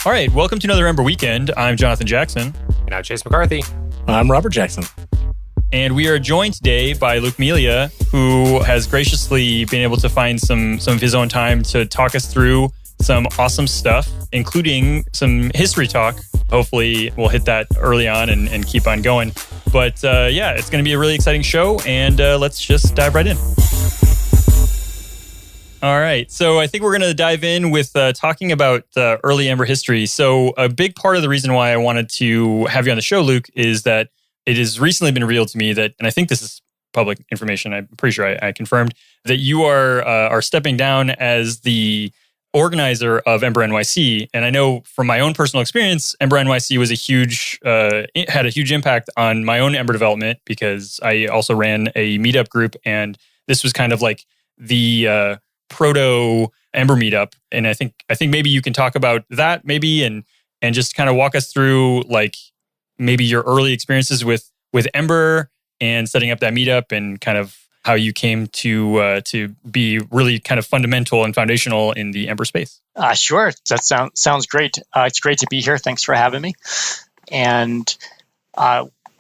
All right, welcome to another Ember Weekend. I'm Jonathan Jackson. And I'm Chase McCarthy. I'm Robert Jackson. And we are joined today by Luke Melia, who has graciously been able to find some of his own time to talk us through some awesome stuff, including some history talk. Hopefully, we'll hit that early on and keep on going. But yeah, it's going to be a really exciting show, and let's just dive right in. All right, so I think we're going to dive in with talking about early Ember history. So a big part of the reason why I wanted to have you on the show, Luke, is that it has recently been revealed to me that, and I think this is public information, I'm pretty sure I confirmed, that you are stepping down as the organizer of Ember NYC. And I know from my own personal experience, Ember NYC was had a huge impact on my own Ember development because I also ran a meetup group, and this was kind of like the proto Ember meetup. And I think maybe you can talk about that maybe and just kind of walk us through like maybe your early experiences with Ember and setting up that meetup and kind of how you came to be really kind of fundamental and foundational in the Ember space. Sure. That sounds great. It's great to be here. Thanks for having me. And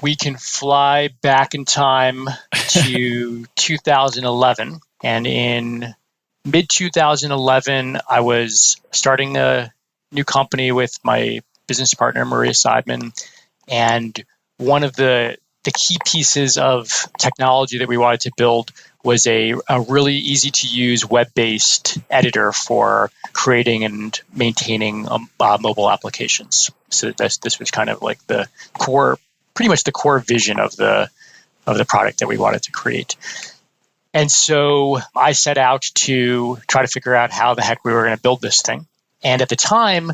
we can fly back in time to 2011. And in mid-2011, I was starting a new company with my business partner, Maria Seidman. And one of the key pieces of technology that we wanted to build was a really easy-to-use web-based editor for creating and maintaining mobile applications. So this was kind of like the core, pretty much the core vision of the product that we wanted to create. And so I set out to try to figure out how the heck we were going to build this thing. And at the time,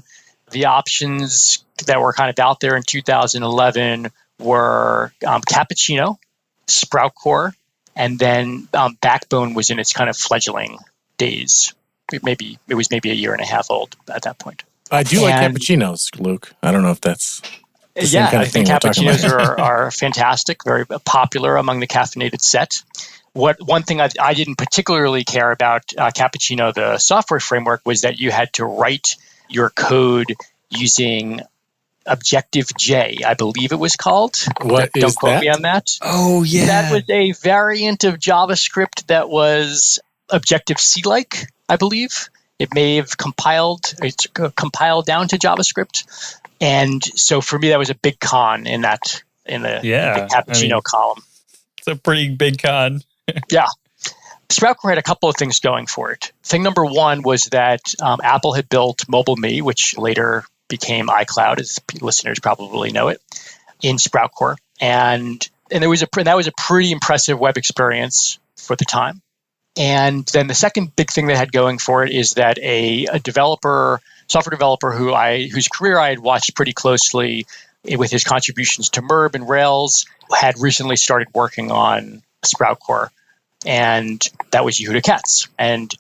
the options that were kind of out there in 2011 were Cappuccino, Sprout Core, and then Backbone was in its kind of fledgling days. It was maybe a year and a half old at that point. I do like cappuccinos, Luke. I don't know if that's the same kind of thing I think cappuccinos are fantastic, very popular among the caffeinated set. One thing I didn't particularly care about Cappuccino, the software framework, was that you had to write your code using Objective-J, I believe it was called. Don't quote me on that. Oh, yeah. That was a variant of JavaScript that was Objective-C-like, I believe. It may have compiled down to JavaScript. And so for me, that was a big con in the Cappuccino column. It's a pretty big con. Yeah. Sprout Core had a couple of things going for it. Thing number one was that Apple had built MobileMe, which later became iCloud, as listeners probably know it, in Sprout Core. And that was a pretty impressive web experience for the time. And then the second big thing that had going for it is that a software developer whose career I had watched pretty closely with his contributions to MERB and Rails had recently started working on Sprout Core. And that was Yehuda Katz. And,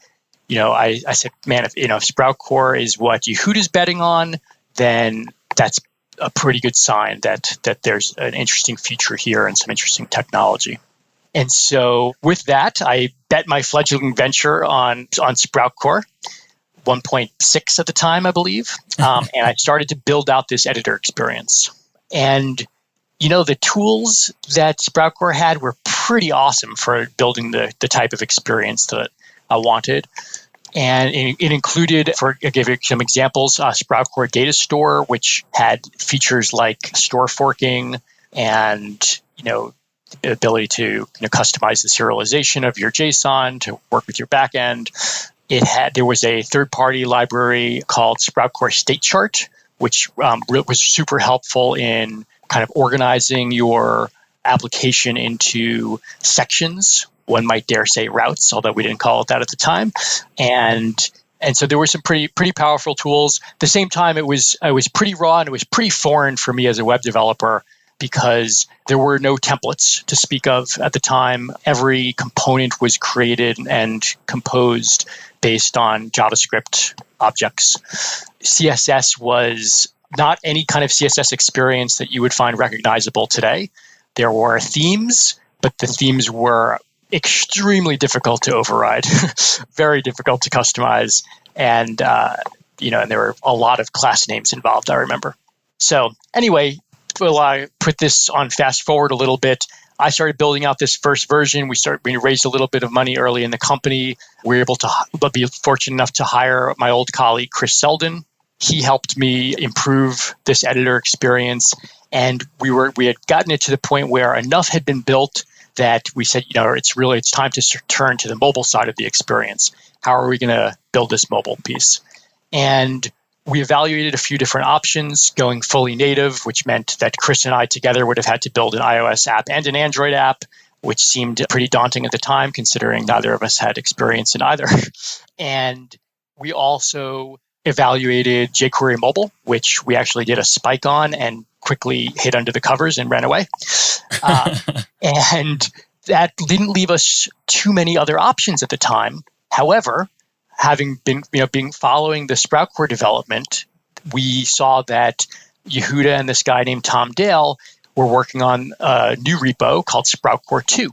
I said, man, if Sprout Core is what Yehuda's betting on, then that's a pretty good sign that there's an interesting future here and some interesting technology. And so with that, I bet my fledgling venture on Sprout Core, 1.6 at the time, I believe. And I started to build out this editor experience. And the tools that Sprout Core had were pretty awesome for building the type of experience that I wanted. And it included, I'll give you some examples, Sprout Core Data Store, which had features like store forking and, the ability to customize the serialization of your JSON to work with your backend. There was a third-party library called Sprout Core State Chart, which was super helpful in kind of organizing your application into sections. One might dare say routes, although we didn't call it that at the time. And so there were some pretty powerful tools. At the same time, it was pretty raw and it was pretty foreign for me as a web developer because there were no templates to speak of at the time. Every component was created and composed based on JavaScript objects. CSS was not any kind of CSS experience that you would find recognizable today. There were themes, but the themes were extremely difficult to override, very difficult to customize, and and there were a lot of class names involved, I remember. So anyway, I put this on fast forward a little bit. I started building out this first version. We raised a little bit of money early in the company. We were able to be fortunate enough to hire my old colleague, Chris Selden. He helped me improve this editor experience. And we had gotten it to the point where enough had been built that we said, it's time to turn to the mobile side of the experience. How are we going to build this mobile piece? And we evaluated a few different options, going fully native, which meant that Chris and I together would have had to build an iOS app and an Android app, which seemed pretty daunting at the time, considering neither of us had experience in either. And we also evaluated jQuery Mobile, which we actually did a spike on and quickly hid under the covers and ran away. And that didn't leave us too many other options at the time. However, having been, following the Sprout Core development, we saw that Yehuda and this guy named Tom Dale were working on a new repo called Sprout Core 2.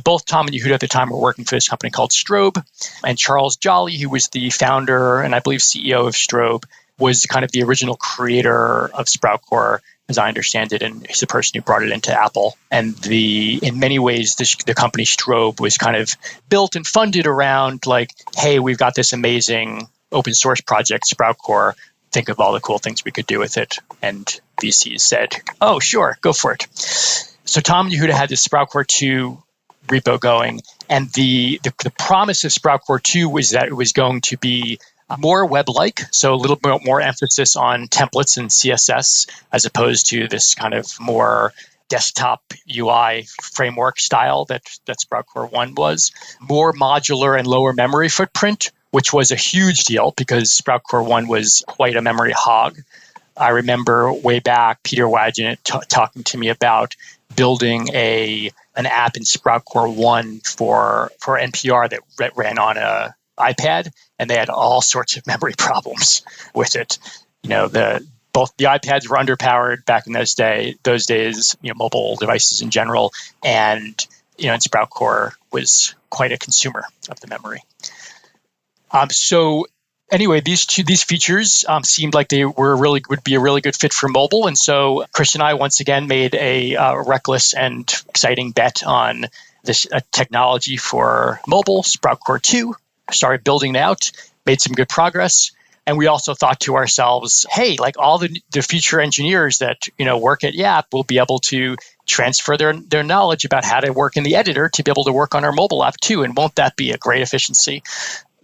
Both Tom and Yehuda at the time were working for this company called Strobe, and Charles Jolly, who was the founder and I believe CEO of Strobe, was kind of the original creator of Sprout Core, as I understand it, and he's the person who brought it into Apple. And in many ways, the company Strobe was kind of built and funded around like, hey, we've got this amazing open source project, Sprout Core. Think of all the cool things we could do with it. And VCs said, oh, sure, go for it. So Tom and Yehuda had this Sprout Core 2 repo going. And the promise of Sprout Core 2 was that it was going to be more web-like, so a little bit more emphasis on templates and CSS as opposed to this kind of more desktop UI framework style that Sprout Core 1 was. More modular and lower memory footprint, which was a huge deal because Sprout Core 1 was quite a memory hog. I remember way back Peter Wagenet talking to me about building an app in Sprout Core 1 for NPR that ran on a iPad, and they had all sorts of memory problems with it. Both the iPads were underpowered back in those days, mobile devices in general, and Sprout Core was quite a consumer of the memory. So anyway, these features seemed like they would be a really good fit for mobile, and so Chris and I once again made a reckless and exciting bet on this technology for mobile, Sprout Core 2. Started building it out, made some good progress. And we also thought to ourselves, hey, like all the future engineers that work at Yap will be able to transfer their knowledge about how to work in the editor to be able to work on our mobile app too. And won't that be a great efficiency?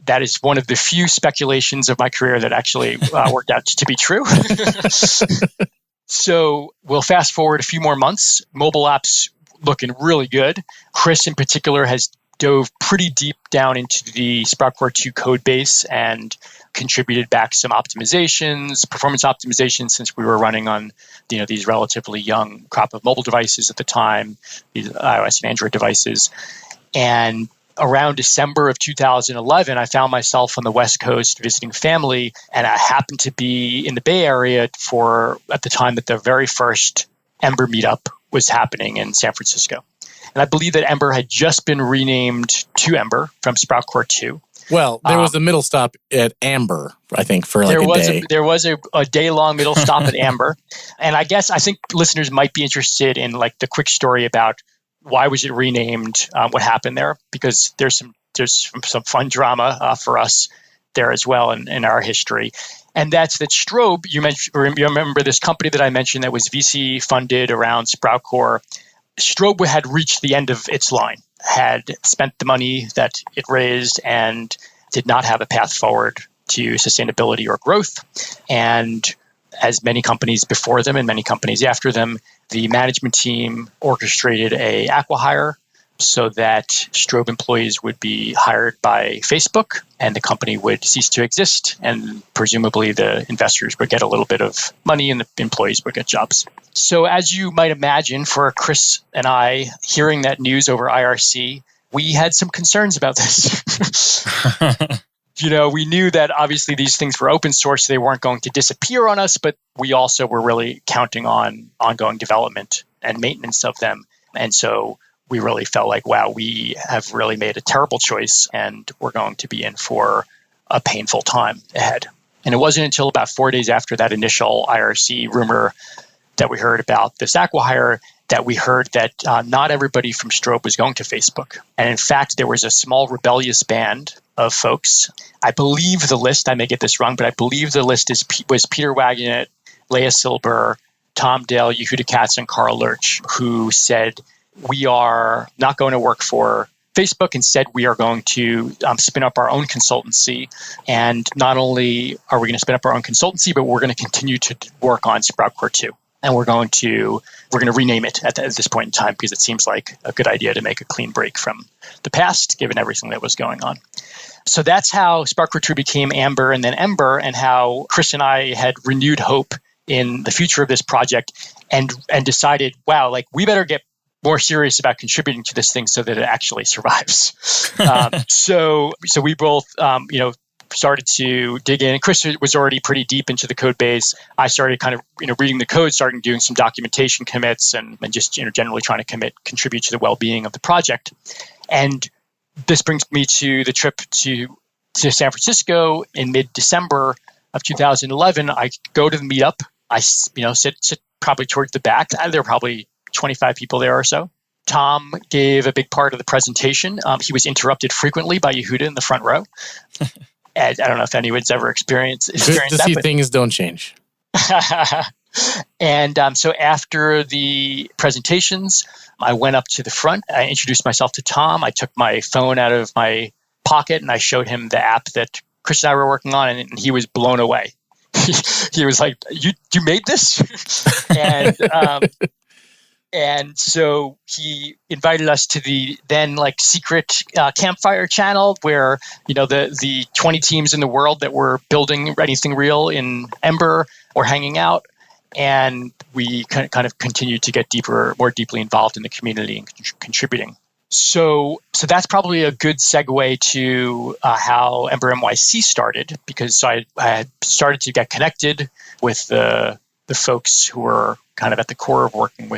That is one of the few speculations of my career that actually worked out to be true. So we'll fast forward a few more months. Mobile apps looking really good. Chris in particular has dove pretty deep down into the Sprout Core 2 code base and contributed back some optimizations, performance optimizations, since we were running on these relatively young crop of mobile devices at the time, these iOS and Android devices. And around December of 2011, I found myself on the West Coast visiting family, and I happened to be in the Bay Area at the time that the very first Ember meetup was happening in San Francisco. And I believe that Ember had just been renamed to Ember from Sprout Core 2. Well, there was a middle stop at Amber, I think, for like a day. There was a day-long middle stop at Amber. And I think listeners might be interested in like the quick story about why was it renamed, what happened there, because there's some fun drama for us there as well in our history. And that's that Strobe, you remember this company that I mentioned that was VC funded around Sprout Core. Strobe had reached the end of its line, had spent the money that it raised, and did not have a path forward to sustainability or growth. And as many companies before them and many companies after them, the management team orchestrated a acqui-hire so that Strobe employees would be hired by Facebook and the company would cease to exist. And presumably the investors would get a little bit of money and the employees would get jobs. So as you might imagine, for Chris and I, hearing that news over IRC, we had some concerns about this. We knew that obviously these things were open source. They weren't going to disappear on us, but we also were really counting on ongoing development and maintenance of them. And so we really felt like, wow, we have really made a terrible choice and we're going to be in for a painful time ahead. And it wasn't until about 4 days after that initial IRC rumor that we heard about this acquihire that we heard that not everybody from Strobe was going to Facebook. And in fact, there was a small rebellious band of folks. I believe the list, I may get this wrong, but I believe the list was Peter Wagenet, Leah Silber, Tom Dale, Yehuda Katz, and Carl Lurch, who said, we are not going to work for Facebook. Instead, we are going to spin up our own consultancy. And not only are we going to spin up our own consultancy, but we're going to continue to work on Sprout Core 2. And we're going to rename it at this point in time because it seems like a good idea to make a clean break from the past, given everything that was going on. So that's how Sprout Core 2 became Amber and then Ember, and how Chris and I had renewed hope in the future of this project and decided, wow, like we better get more serious about contributing to this thing so that it actually survives. So we both, started to dig in. Chris was already pretty deep into the code base. I started kind of, reading the code, starting doing some documentation commits and just, generally trying to contribute to the well-being of the project. And this brings me to the trip to San Francisco in mid-December of 2011. I go to the meetup. I, sit probably towards the back. There were probably 25 people there or so. Tom gave a big part of the presentation. He was interrupted frequently by Yehuda in the front row. I don't know if anyone's ever experienced that. Things don't change. And so after the presentations, I went up to the front. I introduced myself to Tom. I took my phone out of my pocket and I showed him the app that Chris and I were working on, and he was blown away. He was like, "You made this?" And so he invited us to the then secret campfire channel where, the 20 teams in the world that were building anything real in Ember were hanging out. And we kind of continued to get more deeply involved in the community and contributing. So that's probably a good segue to how Ember NYC started, because I had started to get connected with the folks who were kind of at the core of working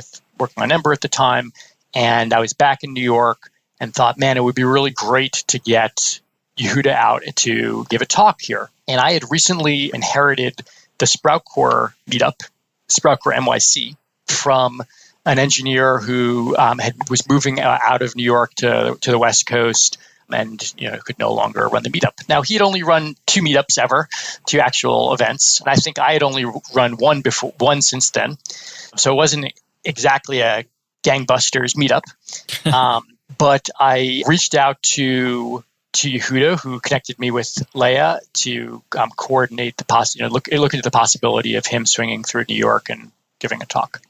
on Ember at the time. And I was back in New York and thought, man, it would be really great to get Yehuda out to give a talk here. And I had recently inherited the Sprout Core meetup, Sprout Core NYC, from an engineer who was moving out of New York to the West Coast and could no longer run the meetup. Now, he had only run 2 meetups ever, 2 actual events. And I think I had only run one since then. So it wasn't exactly a gangbusters meetup. But I reached out to Yehuda, who connected me with Leah to coordinate look into the possibility of him swinging through New York and giving a talk.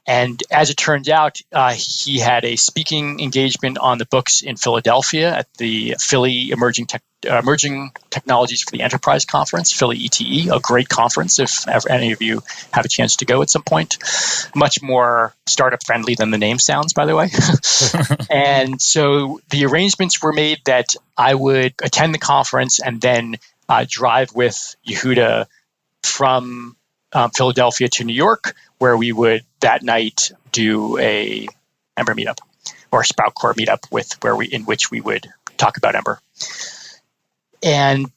And as it turned out, he had a speaking engagement on the books in Philadelphia at the Philly Emerging Technologies for the Enterprise Conference, Philly ETE, a great conference if ever any of you have a chance to go at some point. Much more startup friendly than the name sounds, by the way. And so the arrangements were made that I would attend the conference and then drive with Yehuda from Philadelphia to New York, where we would that night do a Ember meetup or a Sprout Core meetup in which we would talk about Ember. And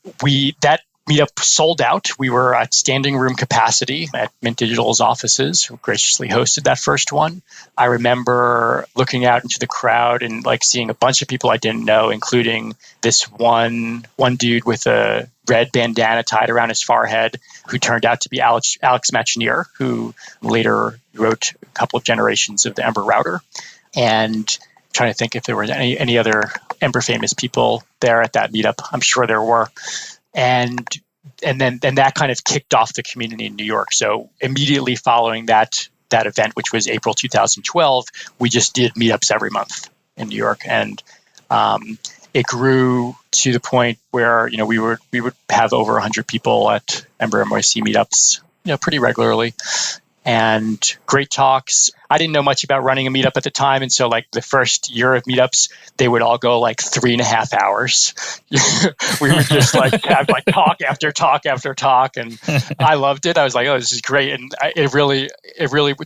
that meetup sold out. We were at standing room capacity at Mint Digital's offices, who graciously hosted that first one. I remember looking out into the crowd and seeing a bunch of people I didn't know, including this one dude with a red bandana tied around his forehead, who turned out to be Alex Machinier, who later wrote a couple of generations of the Ember router. And trying to think if there were any other Ember famous people there at that meetup. I'm sure there were. And then that kind of kicked off the community in New York. So immediately following that event, which was April 2012, we just did meetups every month in New York. And it grew to the point where we would have over 100 people at Ember NYC meetups, pretty regularly, and great talks. I didn't know much about running a meetup at the time, and so the first year of meetups, they would all go 3.5 hours. We would just have talk after talk after talk, and I loved it. I was like, oh, this is great, and it really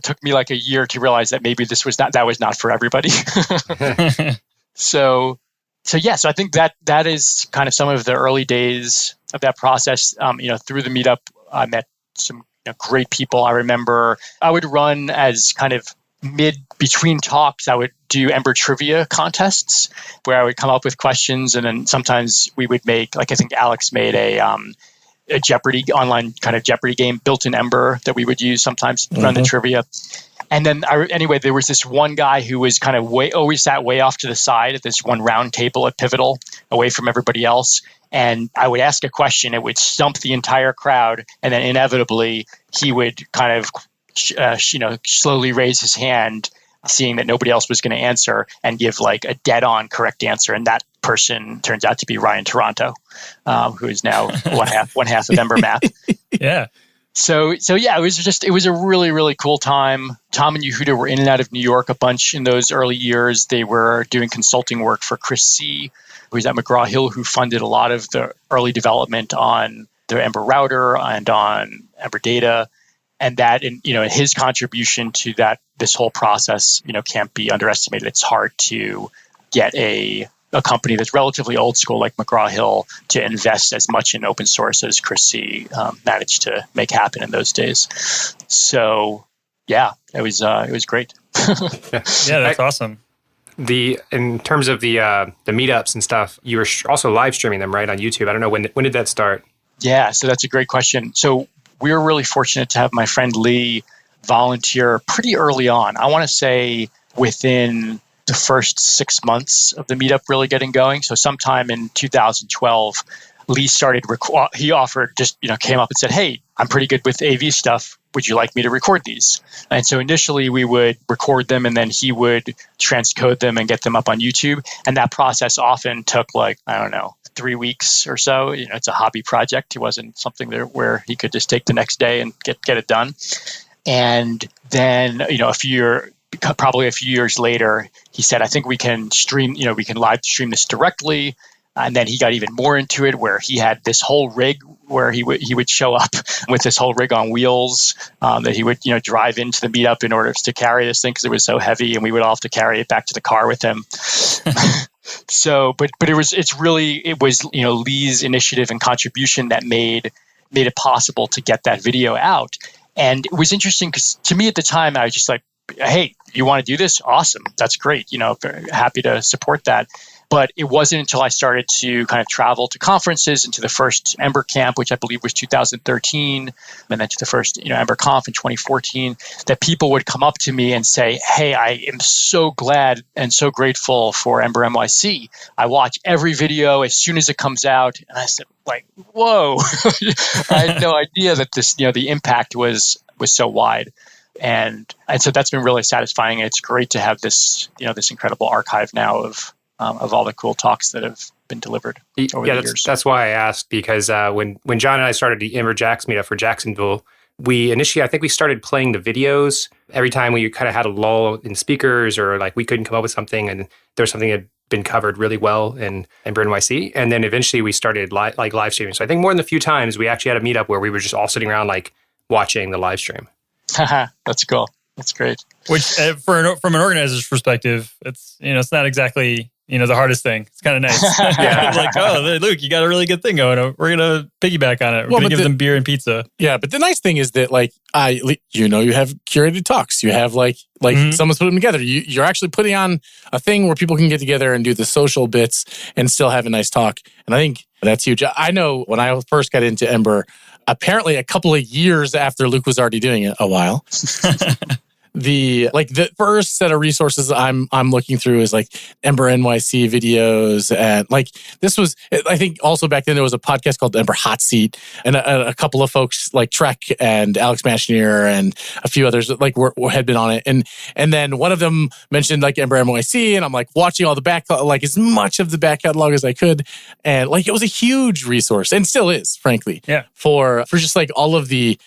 took me a year to realize that maybe that was not for everybody. So So I think that is kind of some of the early days of that process. Through the meetup, I met some great people. I remember I would run as kind of between talks, I would do Ember trivia contests where I would come up with questions, and then sometimes we would make, like I think Alex made a Jeopardy online kind of Jeopardy game built in Ember that we would use sometimes to run the trivia. And then there was this one guy who was kind of always sat way off to the side at this one round table at Pivotal, away from everybody else. And I would ask a question, it would stump the entire crowd, and then inevitably he would kind of, slowly raise his hand, seeing that nobody else was going to answer, and give like a dead-on correct answer. And that person turns out to be Ryan Toronto, who is now one half of Ember Map. Yeah. So it was a really, really cool time. Tom and Yehuda were in and out of New York a bunch in those early years. They were doing consulting work for Chris C., who was at McGraw-Hill, who funded a lot of the early development on the Ember router and on Ember data. And that, his contribution to this whole process, can't be underestimated. It's hard to get a company that's relatively old school like McGraw-Hill to invest as much in open source as Chris C. Managed to make happen in those days. So, yeah, it was great. Yeah, that's awesome. In terms of the meetups and stuff, you were also live streaming them, right, on YouTube. I don't know, when did that start? Yeah, so that's a great question. So we were really fortunate to have my friend Lee volunteer pretty early on. I want to say within the first 6 months of the meetup really getting going. So sometime in 2012, Lee started, he offered, came up and said, "Hey, I'm pretty good with AV stuff. Would you like me to record these?" And so initially we would record them, and then he would transcode them and get them up on YouTube. And that process often took 3 weeks or so. It's a hobby project. It wasn't something where he could just take the next day and get it done. And then, probably a few years later, he said, "I think we can stream, we can live stream this directly." And then he got even more into it, where he had this whole rig where he would show up with this whole rig on wheels that he would drive into the meetup in order to carry this thing because it was so heavy, and we would all have to carry it back to the car with him. So, but it was Lee's initiative and contribution that made it possible to get that video out. And it was interesting because to me at the time, I was just like, "Hey, you want to do this? Awesome. That's great. Very happy to support that." But it wasn't until I started to kind of travel to conferences and to the first Ember Camp, which I believe was 2013, and then to the first Ember Conf in 2014, that people would come up to me and say, "Hey, I am so glad and so grateful for Ember NYC. I watch every video as soon as it comes out." And I said, "Whoa!" I had no idea that this, the impact was so wide. And so that's been really satisfying. It's great to have this, this incredible archive now of all the cool talks that have been delivered over the years. That's why I asked, because when John and I started the Ember Jax meetup for Jacksonville, I think we started playing the videos every time we kind of had a lull in speakers, or we couldn't come up with something, and there was something that had been covered really well in Ember NYC. And then eventually we started live streaming. So I think more than a few times we actually had a meetup where we were just all sitting around watching the live stream. That's cool. That's great. Which from an organizer's perspective, it's it's not exactly the hardest thing. It's kind of nice. Yeah. "Oh, Luke, you got a really good thing going. We're gonna piggyback on it. We're gonna give them beer and pizza." Yeah, but the nice thing is that you have curated talks. You have someone's put them together. You're actually putting on a thing where people can get together and do the social bits and still have a nice talk. And I think that's huge. I know when I first got into Ember, apparently a couple of years after Luke was already doing it a while. The first set of resources I'm looking through is Ember NYC videos, and this was, I think also back then there was a podcast called Ember Hot Seat, and a couple of folks like Trek and Alex Mashnier and a few others had been on it, and then one of them mentioned Ember NYC, and I'm watching all the back as much of the back catalog as I could, and it was a huge resource, and still is, frankly. Yeah. For just all of the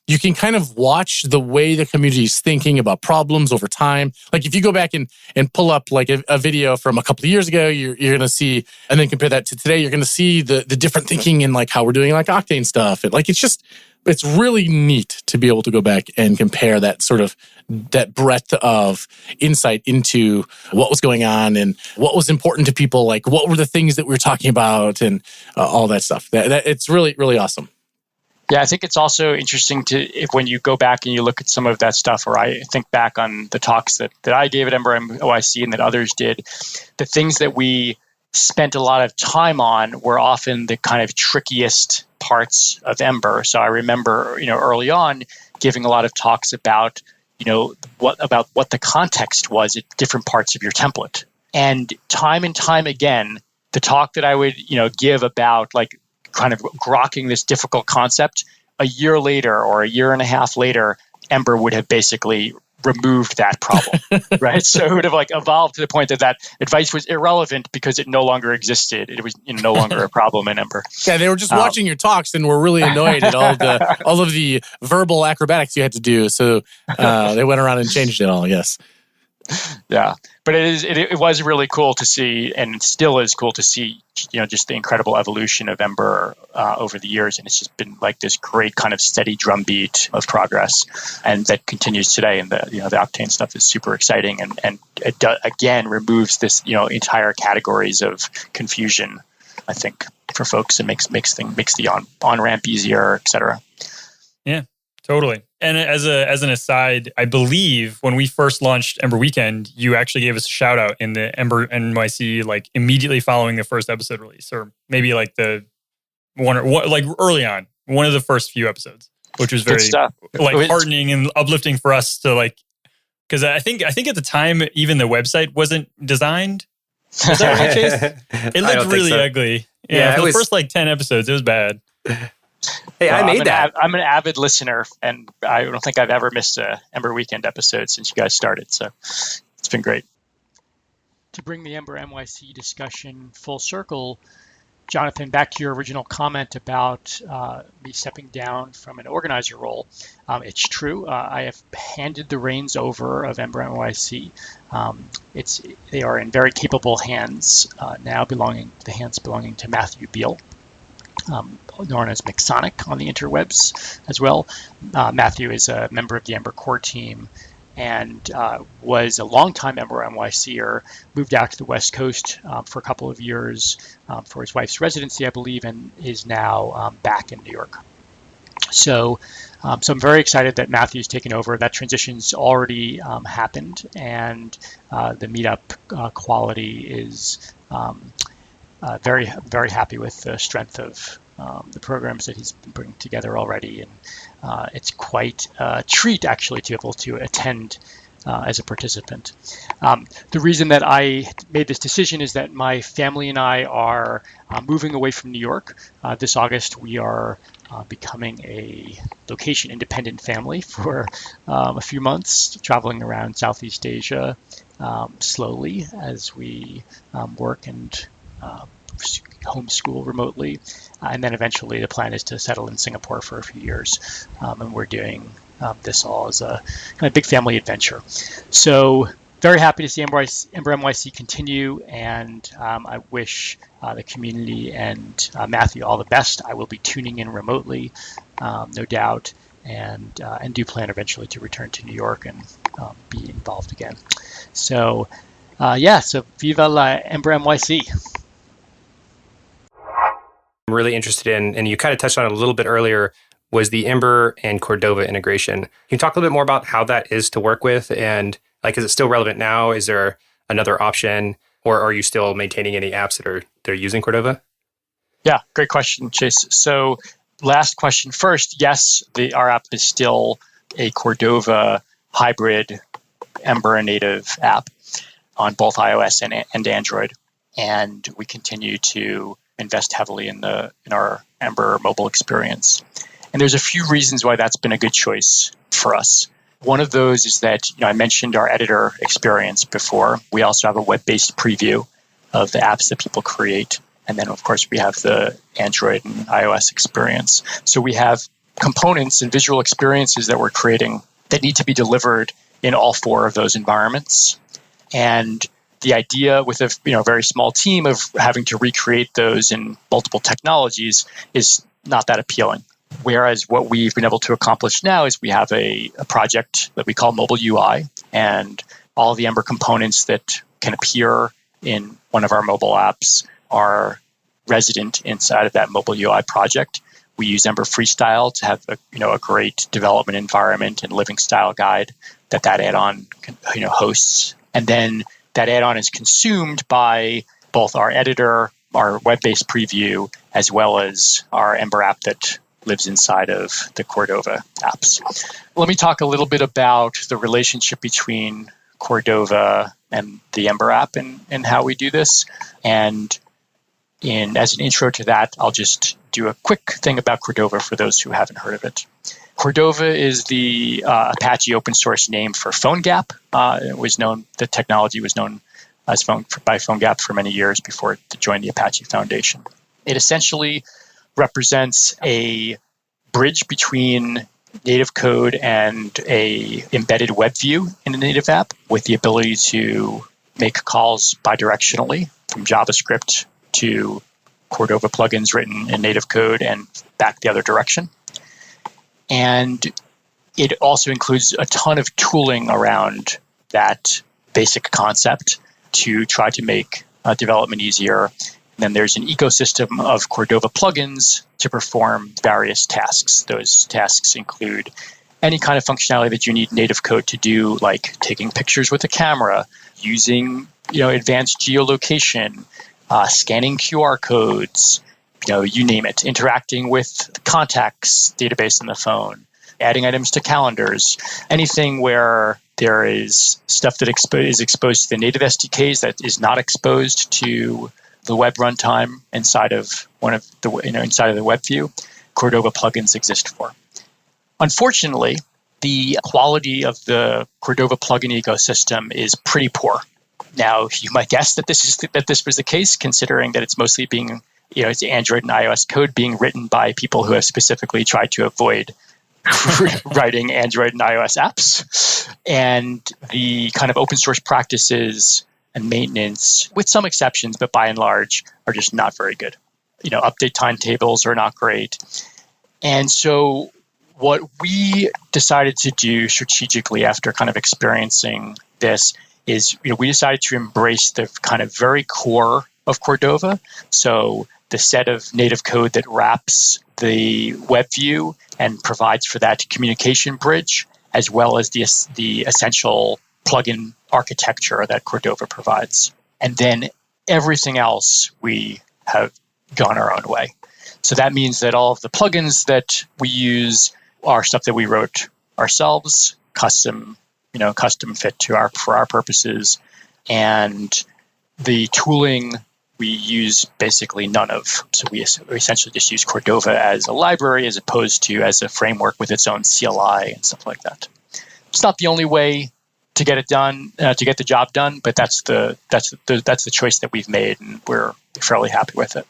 you can kind of watch the way the community is thinking about problems over time. If you go back and pull up a video from a couple of years ago, you're going to see, and then compare that to today, you're going to see the different thinking in how we're doing Octane stuff. And it's just it's really neat to be able to go back and compare that breadth of insight into what was going on and what was important to people, like what were the things that we were talking about and all that stuff. That it's really, really awesome. Yeah, I think it's also interesting when you go back and you look at some of that stuff, or I think back on the talks that I gave at Ember NYC and that others did, the things that we spent a lot of time on were often the kind of trickiest parts of Ember. So I remember, early on giving a lot of talks about, what the context was at different parts of your template. And time again, the talk that I would, give about like kind of grokking this difficult concept, a year later or a year and a half later, Ember would have basically removed that problem, right? So it would have like evolved to the point that advice was irrelevant because it no longer existed. It was no longer a problem in Ember. Yeah, they were just watching your talks and were really annoyed at all of the verbal acrobatics you had to do. So they went around and changed it all. Yes. Yeah, but it was really cool to see, and still is cool to see, just the incredible evolution of Ember over the years, and it's just been like this great kind of steady drumbeat of progress, and that continues today. And the Octane stuff is super exciting, and it again removes this entire categories of confusion, I think, for folks, and makes the on ramp easier, etc. Yeah. Totally. And as an aside, I believe when we first launched Ember Weekend, you actually gave us a shout out in the Ember NYC, like immediately following the first episode release, or maybe like like early on, one of the first few episodes, which was very like heartening and uplifting for us to like, because I think at the time even the website wasn't designed. Was that right, Chase? It looked really ugly. Yeah, for the first like 10 episodes, it was bad. Hey, I made that. I'm an avid listener, and I don't think I've ever missed a Ember Weekend episode since you guys started. So it's been great. To bring the Ember NYC discussion full circle, Jonathan, back to your original comment about me stepping down from an organizer role. It's true. I have handed the reins over of Ember NYC. They are in very capable hands now, belonging to Matthew Beal. Known as Mixonic on the interwebs as well. Matthew is a member of the Ember core team and was a longtime Ember NYCer, moved out to the West Coast for a couple of years for his wife's residency, I believe, and is now back in New York. So I'm very excited that Matthew's taken over. That transition's already happened, and the meetup quality is very, very happy with the strength of the programs that he's been bringing together already. And it's quite a treat, actually, to be able to attend as a participant. The reason that I made this decision is that my family and I are moving away from New York. This August, we are becoming a location-independent family for a few months, traveling around Southeast Asia slowly as we work and homeschool remotely. And then eventually the plan is to settle in Singapore for a few years. And we're doing this all as a kind of big family adventure. So very happy to see Ember NYC continue. And I wish the community and Matthew all the best. I will be tuning in remotely, no doubt, and do plan eventually to return to New York and be involved again. So so viva la Ember NYC. I'm really interested in, and you kind of touched on it a little bit earlier, was the Ember and Cordova integration. Can you talk a little bit more about how that is to work with, and like, is it still relevant now? Is there another option, or are you still maintaining any apps that are using Cordova? Yeah, great question, Chase. So last question first. Yes, our app is still a Cordova hybrid Ember native app on both iOS and Android. And we continue to invest heavily in our Ember mobile experience. And there's a few reasons why that's been a good choice for us. One of those is that I mentioned our editor experience before. We also have a web-based preview of the apps that people create. And then, of course, we have the Android and iOS experience. So we have components and visual experiences that we're creating that need to be delivered in all four of those environments. And the idea with a very small team of having to recreate those in multiple technologies is not that appealing. Whereas what we've been able to accomplish now is we have a project that we call Mobile UI, and all the Ember components that can appear in one of our mobile apps are resident inside of that Mobile UI project. We use Ember Freestyle to have a great development environment and living style guide that add-on hosts. And then that add-on is consumed by both our editor, our web-based preview, as well as our Ember app that lives inside of the Cordova apps. Let me talk a little bit about the relationship between Cordova and the Ember app and how we do this. And as an intro to that, I'll just do a quick thing about Cordova for those who haven't heard of it. Cordova is the Apache open source name for PhoneGap. The technology was known as by PhoneGap for many years before it joined the Apache Foundation. It essentially represents a bridge between native code and a embedded web view in a native app with the ability to make calls bidirectionally from JavaScript to Cordova plugins written in native code and back the other direction. And it also includes a ton of tooling around that basic concept to try to make development easier. And then there's an ecosystem of Cordova plugins to perform various tasks. Those tasks include any kind of functionality that you need native code to do, like taking pictures with a camera, using advanced geolocation, scanning QR codes, you name it, interacting with the contacts database in the phone, adding items to calendars, anything where there is stuff that is exposed to the native SDKs that is not exposed to the web runtime inside of inside of the web view, Cordova plugins exist for. Unfortunately, the quality of the Cordova plugin ecosystem is pretty poor. Now, you might guess that this was the case, considering that it's mostly being, it's Android and iOS code being written by people who have specifically tried to avoid writing Android and iOS apps. And the kind of open source practices and maintenance, with some exceptions, but by and large, are just not very good. Update timetables are not great. And so what we decided to do strategically after kind of experiencing this is, we decided to embrace the kind of very core of Cordova. So the set of native code that wraps the web view and provides for that communication bridge, as well as the essential plugin architecture that Cordova provides. And then everything else we have gone our own way. So that means that all of the plugins that we use are stuff that we wrote ourselves, custom fit for our purposes. And the tooling we use basically none of. So we essentially just use Cordova as a library as opposed to as a framework with its own CLI and stuff like that. It's not the only way to get it done, to get the job done, but that's the choice that we've made, and we're fairly happy with it.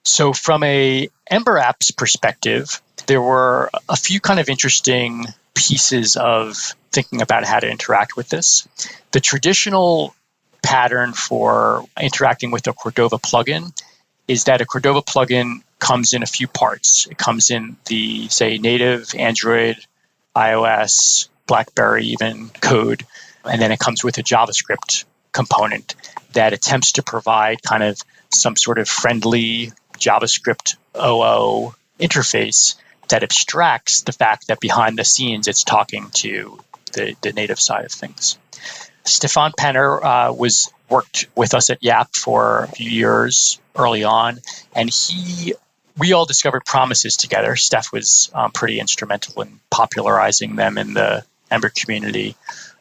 So from a Ember apps perspective, there were a few kind of interesting pieces of thinking about how to interact with this. The traditional pattern for interacting with a Cordova plugin is that a Cordova plugin comes in a few parts. It comes in the, say, native Android, iOS, BlackBerry even code, and then it comes with a JavaScript component that attempts to provide kind of some sort of friendly JavaScript OO interface that abstracts the fact that behind the scenes it's talking to the native side of things. Stefan Penner worked with us at Yap for a few years early on, and we all discovered promises together. Steph was pretty instrumental in popularizing them in the Ember community,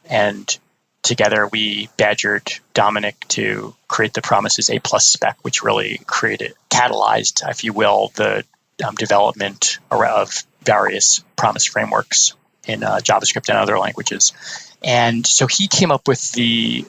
and together we badgered Dominic to create the Promises A+ spec, which really catalyzed, if you will, the development of various Promise frameworks in JavaScript and other languages. And so he came up with the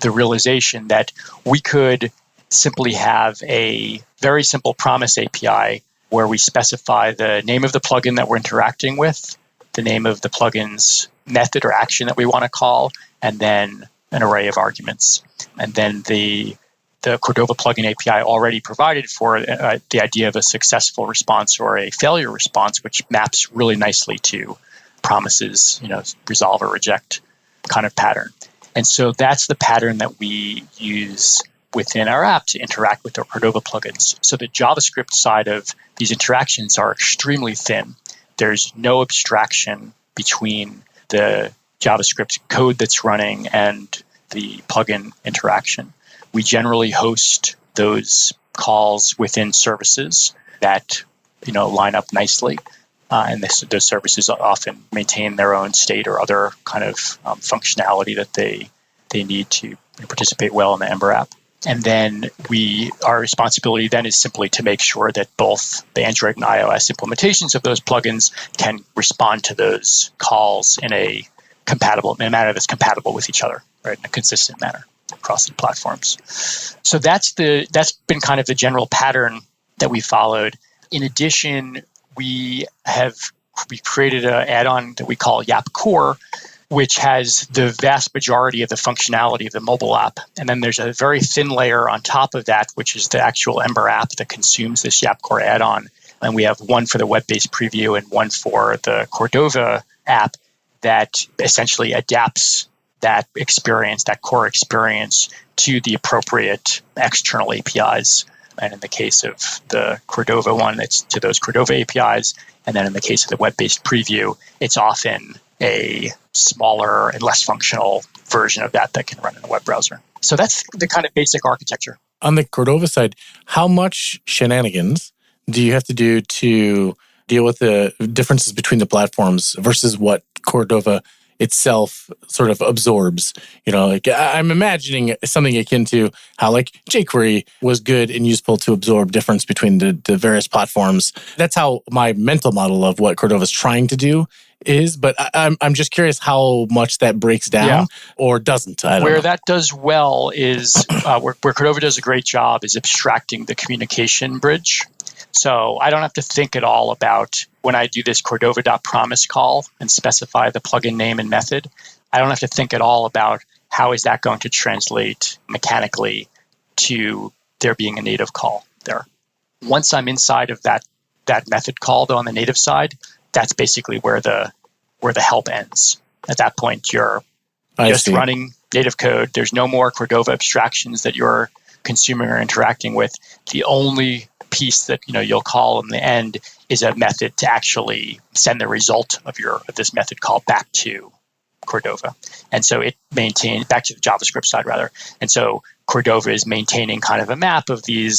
realization that we could simply have a very simple Promise API where we specify the name of the plugin that we're interacting with, the name of the plugin's method or action that we want to call, and then an array of arguments. And then the the Cordova plugin API already provided for the idea of a successful response or a failure response, which maps really nicely to promises, resolve or reject kind of pattern. And so that's the pattern that we use within our app to interact with our Cordova plugins. So the JavaScript side of these interactions are extremely thin. There's no abstraction between the JavaScript code that's running and the plugin interaction. We generally host those calls within services that line up nicely. And those services often maintain their own state or other kind of functionality that they need to participate well in the Ember app. And then our responsibility then is simply to make sure that both the Android and iOS implementations of those plugins can respond to those calls in a manner that's compatible with each other, right, in a consistent manner across the platforms. So that's been kind of the general pattern that we followed. In addition, we created an add-on that we call Yap Core, which has the vast majority of the functionality of the mobile app. And then there's a very thin layer on top of that, which is the actual Ember app that consumes this Yap Core add-on. And we have one for the web-based preview and one for the Cordova app that essentially adapts that experience, that core experience, to the appropriate external APIs. And in the case of the Cordova one, it's to those Cordova APIs. And then in the case of the web-based preview, it's often a smaller and less functional version of that can run in a web browser. So that's the kind of basic architecture. On the Cordova side, how much shenanigans do you have to do to deal with the differences between the platforms versus what Cordova itself sort of absorbs? I'm imagining something akin to how jQuery was good and useful to absorb difference between the various platforms. That's how my mental model of what Cordova's trying to do is, but I'm just curious how much that breaks down or doesn't. I don't know. That does well is where Cordova does a great job is abstracting the communication bridge. So I don't have to think at all about when I do this Cordova.promise call and specify the plugin name and method. I don't have to think at all about how is that going to translate mechanically to there being a native call there. Once I'm inside of that method call, though, on the native side, that's basically where the help ends. At that point, you're just running native code. There's no more Cordova abstractions that you're consuming or interacting with. The only piece that you'll call in the end is a method to actually send the result of this method call back to Cordova. And so it maintains back to the JavaScript side rather. And so Cordova is maintaining kind of a map of the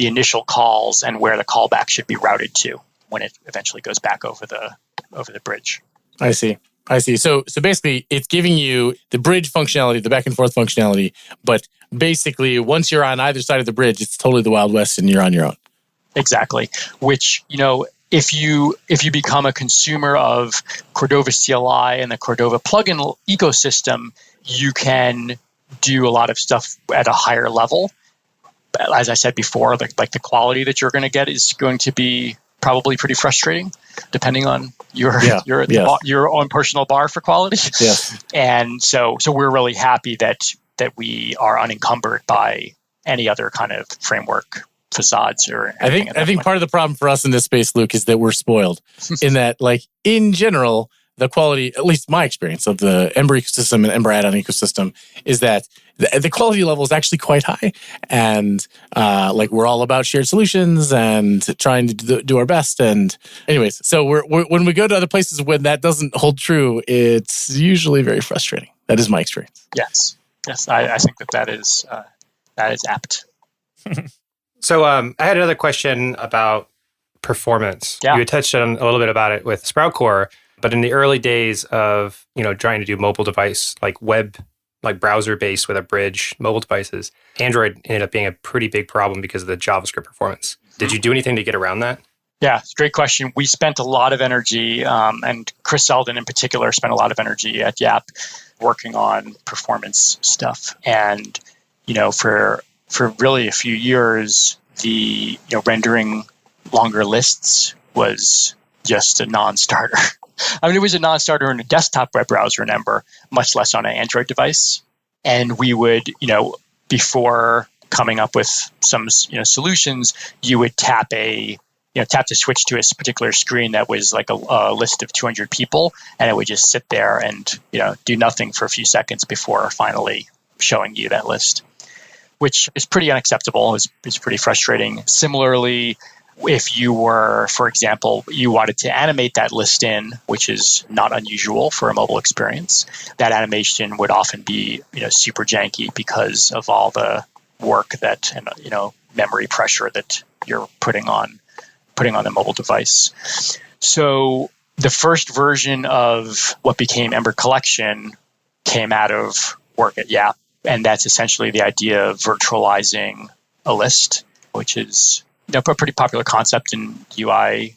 initial calls and where the callback should be routed to when it eventually goes back over the bridge. I see. So basically, it's giving you the bridge functionality, the back and forth functionality, but basically, once you're on either side of the bridge, it's totally the Wild West and you're on your own. Exactly. Which, if you become a consumer of Cordova CLI and the Cordova plugin ecosystem, you can do a lot of stuff at a higher level. As I said before, like the quality that you're going to get is going to be probably pretty frustrating, depending on your own personal bar for quality. Yes. And so we're really happy that we are unencumbered by any other kind of framework facades or anything. I think part of the problem for us in this space, Luke, is that we're spoiled in that, in general, the quality, at least my experience of the Ember ecosystem and Ember add-on ecosystem, is that the quality level is actually quite high. And we're all about shared solutions and trying to do our best. And anyways, so when we go to other places when that doesn't hold true, it's usually very frustrating. That is my experience. Yes, I think that is apt. So I had another question about performance. Yeah. You had touched on a little bit about it with Sprout Core, but in the early days of trying to do mobile device, web, browser-based with a bridge mobile devices, Android ended up being a pretty big problem because of the JavaScript performance. Did you do anything to get around that? Yeah, it's a great question. We spent a lot of energy, and Chris Selden in particular spent a lot of energy at Yap working on performance stuff. And, for really a few years, the rendering longer lists was just a non-starter. I mean, it was a non-starter in a desktop web browser in Ember, much less on an Android device. And we would, before coming up with some solutions, you would tap the switch to a particular screen that was like a list of 200 people, and it would just sit there and do nothing for a few seconds before finally showing you that list, which is pretty unacceptable. It's pretty frustrating. Similarly, if you were, for example, you wanted to animate that list in, which is not unusual for a mobile experience, that animation would often be super janky because of all the work that and memory pressure that you're putting on the mobile device. So the first version of what became Ember Collection came out of work at Yap, and that's essentially the idea of virtualizing a list, which is a pretty popular concept in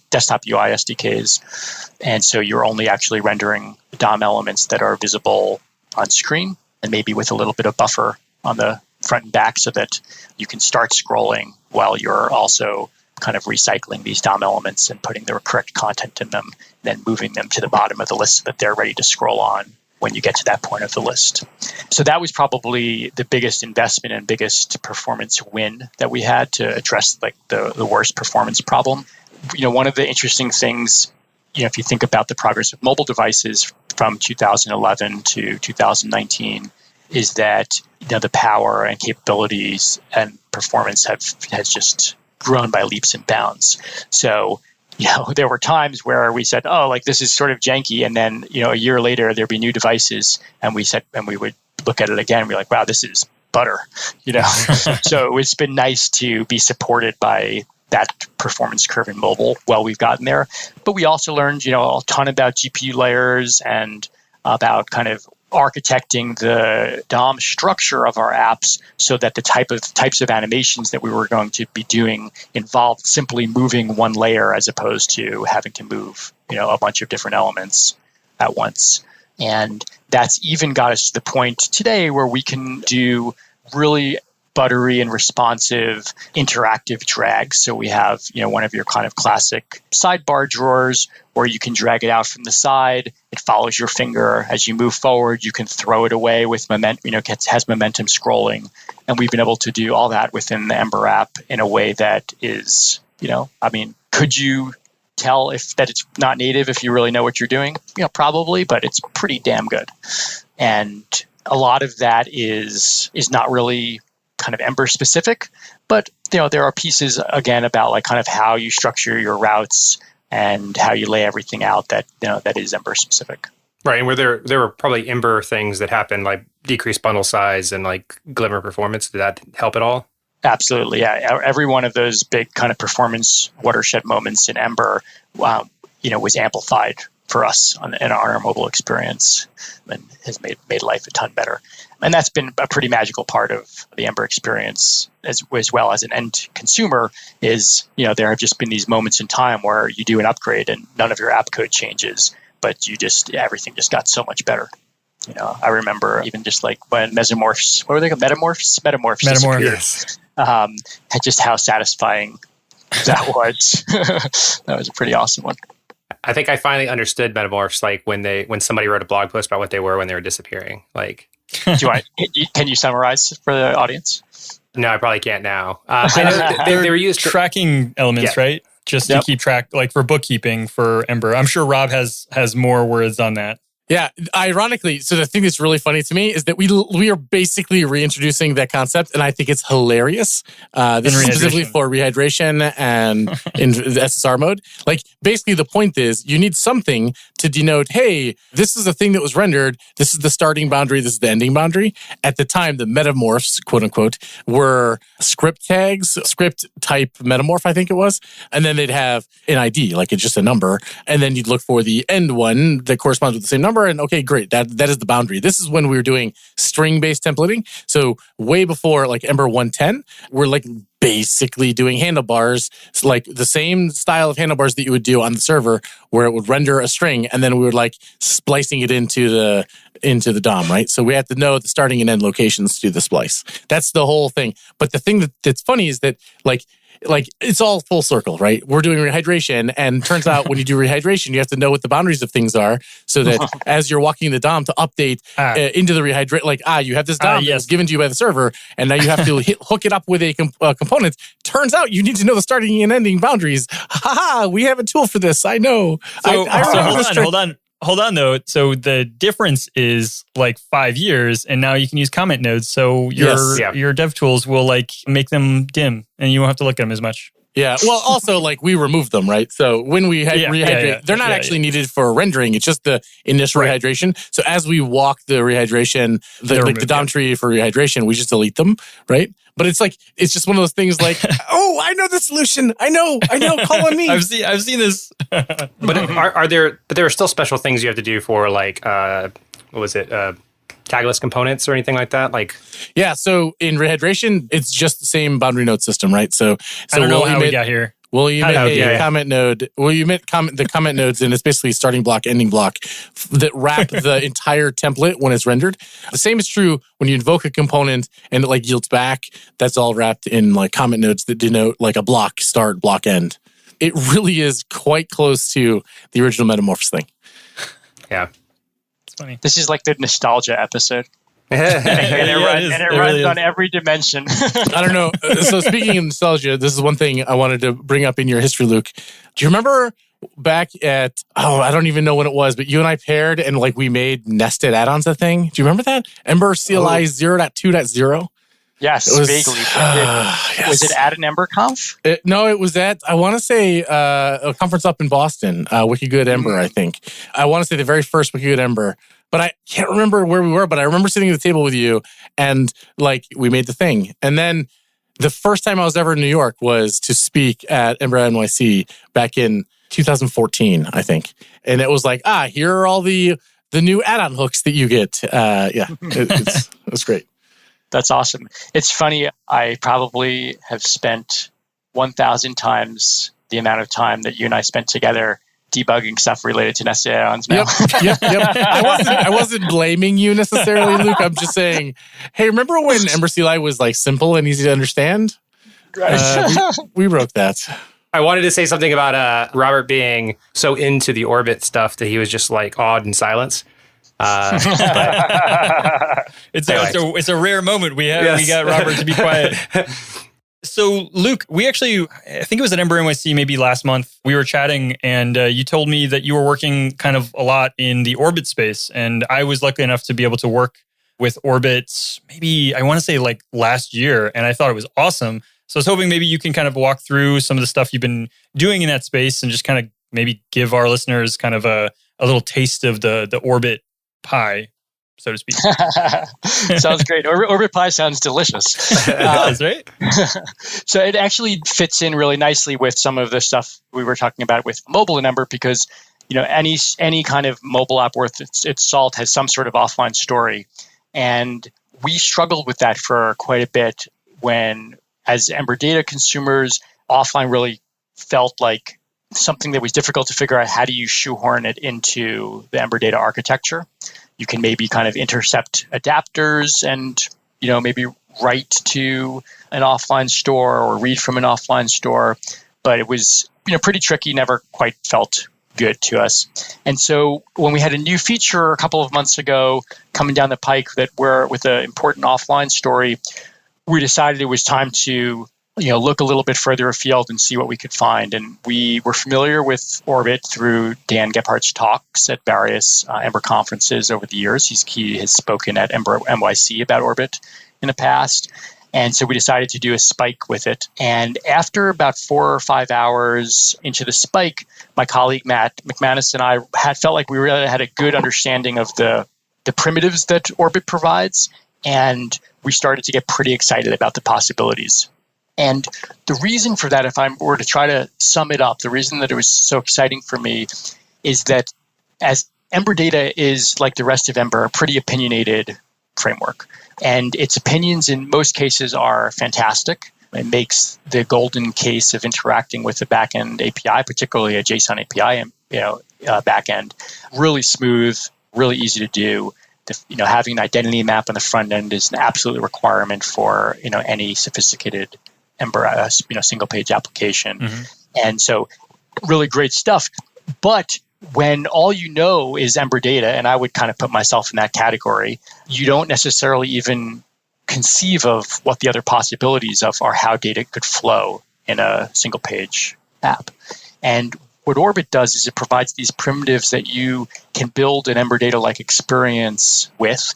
desktop UI SDKs. And so you're only actually rendering DOM elements that are visible on screen, and maybe with a little bit of buffer on the front and back so that you can start scrolling while you're also kind of recycling these DOM elements and putting the correct content in them, then moving them to the bottom of the list so that they're ready to scroll on when you get to that point of the list. So that was probably the biggest investment and biggest performance win that we had to address like the worst performance problem. One of the interesting things, if you think about the progress of mobile devices from 2011 to 2019, is that the power and capabilities and performance has just grown by leaps and bounds. So there were times where we said, oh, like this is sort of janky. And then, a year later, there'd be new devices. And we would look at it again. And we're like, wow, this is butter, So it's been nice to be supported by that performance curve in mobile while we've gotten there. But we also learned, a ton about GPU layers and about kind of architecting the DOM structure of our apps so that the types of animations that we were going to be doing involved simply moving one layer as opposed to having to move, a bunch of different elements at once. And that's even got us to the point today where we can do really buttery and responsive interactive drag. So we have, one of your kind of classic sidebar drawers where you can drag it out from the side. It follows your finger. As you move forward, you can throw it away with momentum, has momentum scrolling. And we've been able to do all that within the Ember app in a way that is, could you tell that it's not native if you really know what you're doing? Probably, but it's pretty damn good. And a lot of that is not really kind of Ember specific, but there are pieces again about like kind of how you structure your routes and how you lay everything out that that is Ember specific. Right, and there were probably Ember things that happened like decreased bundle size and like glimmer performance. Did that help at all? Absolutely, yeah. Every one of those big kind of performance watershed moments in Ember, was amplified for us in our mobile experience and has made life a ton better. And that's been a pretty magical part of the Ember experience as well as an end consumer is, there have just been these moments in time where you do an upgrade and none of your app code changes, but everything just got so much better. I remember even just like when Mesomorphs, what were they called? Metamorphs. Yes. Just how satisfying that was. That was a pretty awesome one. I think I finally understood Metamorphs, like when somebody wrote a blog post about what they were when they were disappearing. Like, can you summarize for the audience? No, I probably can't now. I know they were used tracking elements, right? Just to keep track, like for bookkeeping for Ember. I'm sure Rob has more words on that. Yeah, ironically, so the thing that's really funny to me is that we are basically reintroducing that concept, and I think it's hilarious. This is specifically for rehydration and in the SSR mode. Like, basically, the point is you need something to denote, hey, this is the thing that was rendered. This is the starting boundary. This is the ending boundary. At the time, the metamorphs, quote unquote, were script tags, script type metamorph, I think it was, and then they'd have an ID, like it's just a number, and then you'd look for the end one that corresponds with the same number. And okay, great. That is the boundary. This is when we were doing string-based templating. So way before like Ember 110, we're like basically doing handlebars. It's like the same style of handlebars that you would do on the server where it would render a string and then we were like splicing it into the DOM, right? So we had to know the starting and end locations to do the splice. That's the whole thing. But the thing that's funny is that like like it's all full circle, right? We're doing rehydration, and turns out when you do rehydration, you have to know what the boundaries of things are, so that as you're walking the DOM to update into the rehydrate, like you have this DOM that was given to you by the server, and now you have to hook it up with a component. Turns out you need to know the starting and ending boundaries. We have a tool for this. I know. So hold on though. So the difference is like 5 years, and now you can use comment nodes. So your dev tools will like make them dim, and you won't have to look at them as much. Yeah. Well, also like we removed them, right? So when we rehydrate, they're not actually needed for rendering. It's just the initial rehydration. So as we walk the rehydration, the DOM tree for rehydration, we just delete them, right? But it's just one of those things like, oh, I know the solution. I know, call on me. I've seen this. But there are still special things you have to do for like, what was it? Tagless components or anything like that? So in rehydration, it's just the same boundary node system, right? So I don't know how we got here. Well, you emit a comment node. Well, you emit the comment nodes, and it's basically starting block, ending block that wrap the entire template when it's rendered. The same is true when you invoke a component and it like yields back. That's all wrapped in like comment nodes that denote like a block start, block end. It really is quite close to the original Metamorphs thing. Yeah. Funny. This is like the nostalgia episode. and it runs on every dimension. I don't know. So speaking of nostalgia, this is one thing I wanted to bring up in your history, Luke. Do you remember back at, I don't even know when it was, but you and I paired and like we made nested add-ons a thing? Do you remember that? Ember CLI 0.2.0? Yes, vaguely. Yes. Was it at an EmberConf? No, it was at, I want to say, a conference up in Boston, Wikigood Ember, I think. I want to say the very first Wikigood Ember. But I can't remember where we were, but I remember sitting at the table with you and like we made the thing. And then the first time I was ever in New York was to speak at Ember NYC back in 2014, I think. And it was like, here are all the new add-on hooks that you get. It's great. That's awesome. It's funny. I probably have spent 1,000 times the amount of time that you and I spent together debugging stuff related to nested add-ons now. Yep. I wasn't blaming you necessarily, Luke. I'm just saying, hey, remember when Ember CLI was like simple and easy to understand? We broke that. I wanted to say something about Robert being so into the Orbit stuff that he was just like awed in silence. It's a rare moment we got Robert to be quiet. So Luke, I think it was at Ember NYC maybe last month, we were chatting and you told me that you were working kind of a lot in the Orbit space, and I was lucky enough to be able to work with Orbit maybe, I want to say like last year, and I thought it was awesome. So I was hoping maybe you can kind of walk through some of the stuff you've been doing in that space and just kind of maybe give our listeners kind of a little taste of the Orbit pie, so to speak. Sounds great. Orbit pie sounds delicious. It does, right? So it actually fits in really nicely with some of the stuff we were talking about with mobile in Ember, because any kind of mobile app worth its salt has some sort of offline story, and we struggled with that for quite a bit when, as Ember data consumers, offline really felt like something that was difficult to figure out. How do you shoehorn it into the Ember data architecture? You can maybe kind of intercept adapters and, maybe write to an offline store or read from an offline store. But it was, pretty tricky, never quite felt good to us. And so when we had a new feature a couple of months ago coming down the pike that were with an important offline story, we decided it was time to look a little bit further afield and see what we could find. And we were familiar with Orbit through Dan Gephardt's talks at various Ember conferences over the years. He has spoken at Ember NYC about Orbit in the past. And so we decided to do a spike with it. And after about 4 or 5 hours into the spike, my colleague Matt McManus and I felt like we really had a good understanding of the primitives that Orbit provides. And we started to get pretty excited about the possibilities. And the reason for that, if I were to try to sum it up, the reason that it was so exciting for me is that as Ember data is, like the rest of Ember, a pretty opinionated framework. And its opinions in most cases are fantastic. It makes the golden case of interacting with the backend API, particularly a JSON API, backend, really smooth, really easy to do. Having an identity map on the front end is an absolute requirement for any sophisticated Ember, single page application. And so really great stuff. But when all you know is Ember data, and I would kind of put myself in that category, you don't necessarily even conceive of what the other possibilities of are how data could flow in a single page app. And what Orbit does is it provides these primitives that you can build an Ember data-like experience with,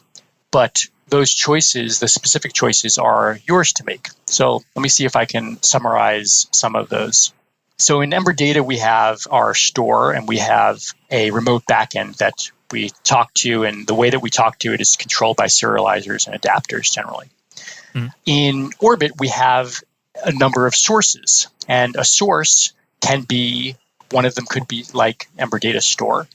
but those choices, the specific choices, are yours to make. So let me see if I can summarize some of those. So in Ember data, we have our store and we have a remote backend that we talk to, and the way that we talk to it is controlled by serializers and adapters generally. In Orbit, we have a number of sources, and a source can be, one of them could be like Ember data store.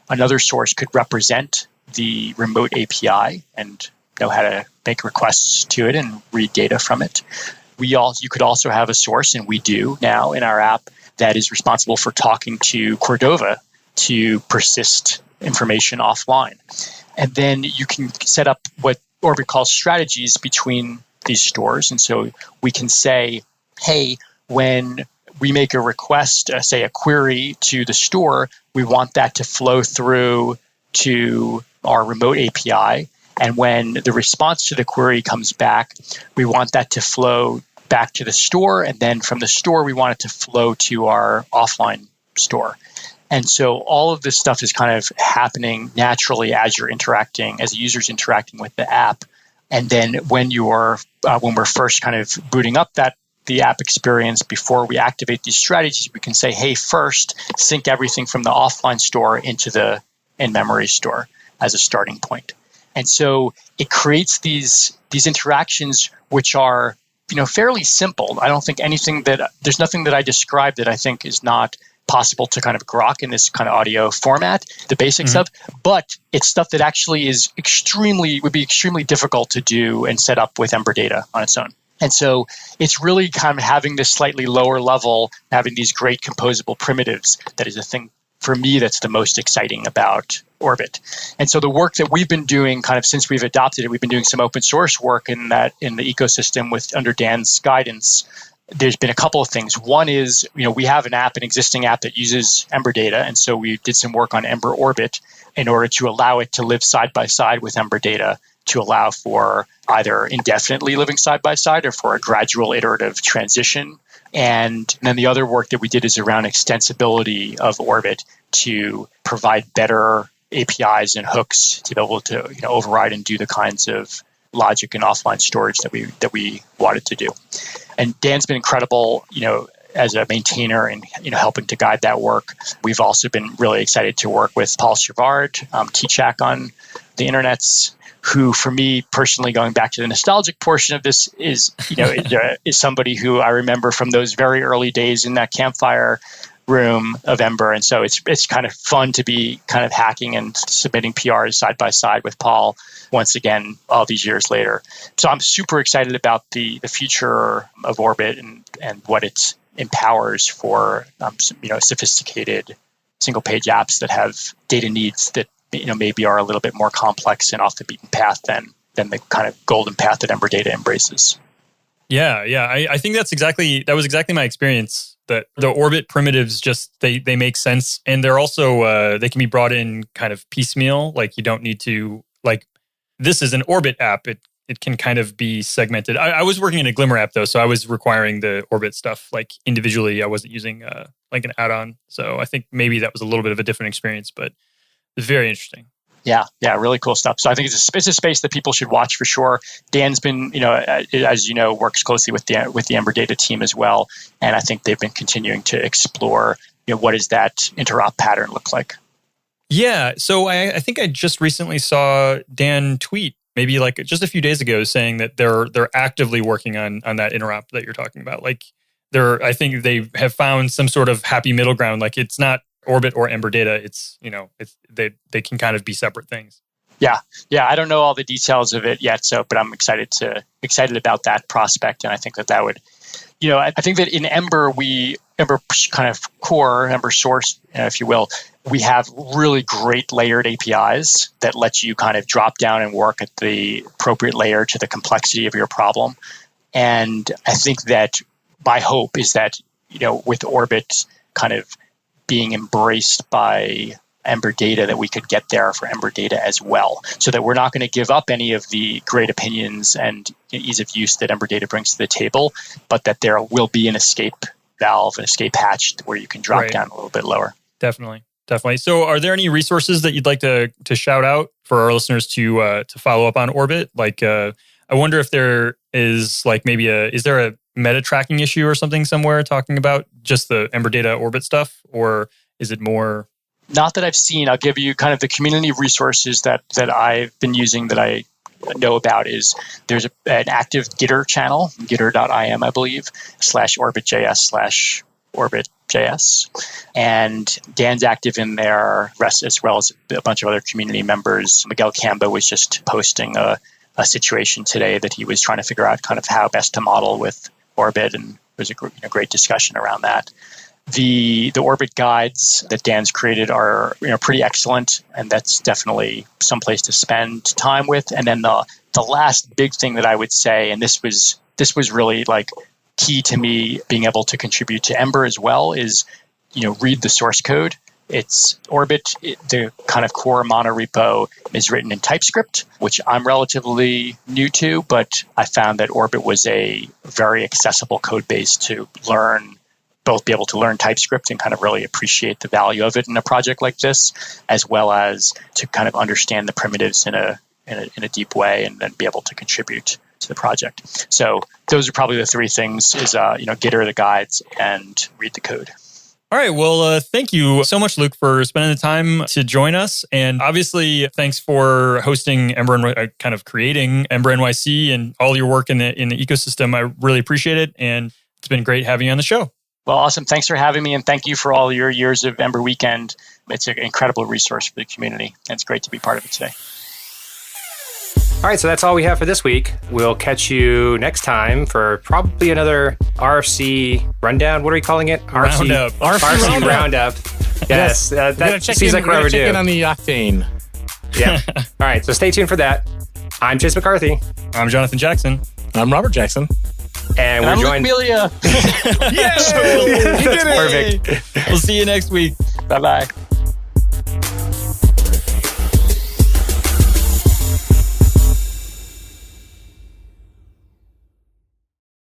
Another source could represent the remote API and know how to make requests to it and read data from it. You could also have a source, and we do now in our app, that is responsible for talking to Cordova to persist information offline. And then you can set up what Orbit calls strategies between these stores. And so we can say, hey, when we make a request, say a query to the store, we want that to flow through to our remote API. And when the response to the query comes back, we want that to flow back to the store. And then from the store, we want it to flow to our offline store. And so all of this stuff is kind of happening naturally as you're interacting, as the user's interacting with the app. And then when we're first kind of booting up the app experience before we activate these strategies, we can say, hey, first sync everything from the offline store into the in-memory store as a starting point. And so it creates these interactions which are, fairly simple. I don't think there's nothing that I described that I think is not possible to kind of grok in this kind of audio format, the basics of, but it's stuff that actually would be extremely difficult to do and set up with Ember data on its own. And so it's really kind of having this slightly lower level, having these great composable primitives that is the thing for me that's the most exciting about Orbit. And so the work that we've been doing kind of since we've adopted it, we've been doing some open source work in the ecosystem under Dan's guidance. There's been a couple of things. One is, we have an existing app that uses Ember data. And so we did some work on Ember Orbit in order to allow it to live side by side with Ember data, to allow for either indefinitely living side by side or for a gradual iterative transition. And then the other work that we did is around extensibility of Orbit to provide better APIs and hooks to be able to override and do the kinds of logic and offline storage that we wanted to do. And Dan's been incredible, as a maintainer and helping to guide that work. We've also been really excited to work with Paul Chivard, T-Chack on the internets, who, for me personally, going back to the nostalgic portion of this, is somebody who I remember from those very early days in that campfire room of Ember. And so it's kind of fun to be kind of hacking and submitting PRs side by side with Paul once again all these years later. So I'm super excited about the future of Orbit and what it empowers for sophisticated single page apps that have data needs that maybe are a little bit more complex and off the beaten path than the kind of golden path that Ember data embraces. Yeah. I think that was exactly my experience. That the Orbit primitives they make sense, and they're also they can be brought in kind of piecemeal. Like you don't need to this is an Orbit app. It can kind of be segmented. I was working in a Glimmer app though, so I was requiring the Orbit stuff individually. I wasn't using an add-on. So I think maybe that was a little bit of a different experience, but it's very interesting. Yeah, really cool stuff. So I think it's a space that people should watch for sure. Dan's been, as works closely with the Ember data team as well, and I think they've been continuing to explore, what does that interop pattern look like? Yeah, so I think I just recently saw Dan tweet, maybe just a few days ago, saying that they're actively working on that interop that you're talking about. I think they have found some sort of happy middle ground. It's not Orbit or Ember data. It's they can kind of be separate things. Yeah. I don't know all the details of it yet, but I'm excited about that prospect, and I think that would, I think that in Ember Ember kind of core, Ember source, if you will, we have really great layered APIs that let you kind of drop down and work at the appropriate layer to the complexity of your problem. And I think that my hope is that, with Orbit kind of being embraced by Ember data, that we could get there for Ember data as well, so that we're not going to give up any of the great opinions and ease of use that Ember data brings to the table, but that there will be an escape valve, an escape hatch where you can drop down a little bit lower. Definitely. So are there any resources that you'd like to shout out for our listeners to follow up on Orbit? Like, I wonder if there is is there a meta tracking issue or something somewhere talking about just the Ember data Orbit stuff, or is it more? Not that I've seen. I'll give you kind of the community resources that I've been using that I know about. Is there's an active Gitter channel, gitter.im, I believe, /Orbit.js /Orbit.js. And Dan's active in there, as well as a bunch of other community members. Miguel Camba was just posting a situation today that he was trying to figure out kind of how best to model with Orbit, and there's a great discussion around that. The Orbit guides that Dan's created are pretty excellent, and that's definitely someplace to spend time with. And then the last big thing that I would say, and this was really like key to me being able to contribute to Ember as well, is read the source code. It's Orbit, the kind of core monorepo is written in TypeScript, which I'm relatively new to, but I found that Orbit was a very accessible code base to be able to learn TypeScript and kind of really appreciate the value of it in a project like this, as well as to kind of understand the primitives in a deep way and then be able to contribute to the project. So those are probably the three things: is Gitter, the guides, and read the code. All right. Well, thank you so much, Luke, for spending the time to join us. And obviously, thanks for hosting Ember, kind of creating Ember NYC and all your work in the ecosystem. I really appreciate it. And it's been great having you on the show. Well, awesome. Thanks for having me. And thank you for all your years of Ember Weekend. It's an incredible resource for the community. And it's great to be part of it today. All right, so that's all we have for this week. We'll catch you next time for probably another RFC rundown. What are we calling it? Roundup. RFC Roundup. Yes, that seems like we're overdue. Check in on the octane. Yeah. All right, so stay tuned for that. I'm Chase McCarthy. I'm Jonathan Jackson. I'm Robert Jackson. And I'm we're joined. Luke Melia. Yes! Perfect. We'll see you next week. Bye-bye.